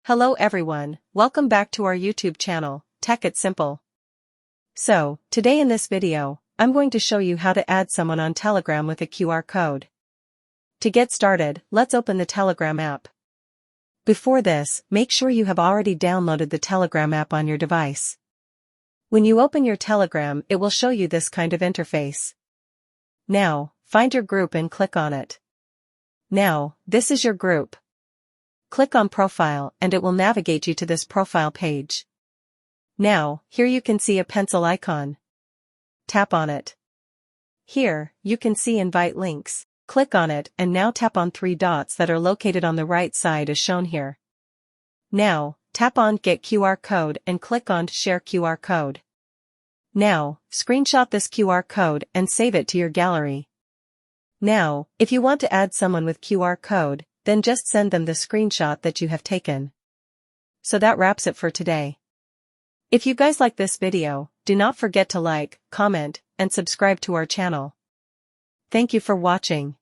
Hello everyone, welcome back to our YouTube channel, Tech It Simple. So, today in this video, I'm going to show you how to add someone on Telegram with a QR code. To get started, let's open the Telegram app. Before this, make sure you have already downloaded the Telegram app on your device. When you open your Telegram, it will show you this kind of interface. Now, find your group and click on it. Now, this is your group. Click on Profile and it will navigate you to this profile page. Now, here you can see a pencil icon. Tap on it. Here, you can see Invite Links. Click on it and now tap on three dots that are located on the right side as shown here. Now, tap on Get QR Code and click on Share QR Code. Now, screenshot this QR code and save it to your gallery. Now, if you want to add someone with QR code, then just send them the screenshot that you have taken. So that wraps it for today. If you guys like this video, do not forget to like, comment, and subscribe to our channel. Thank you for watching.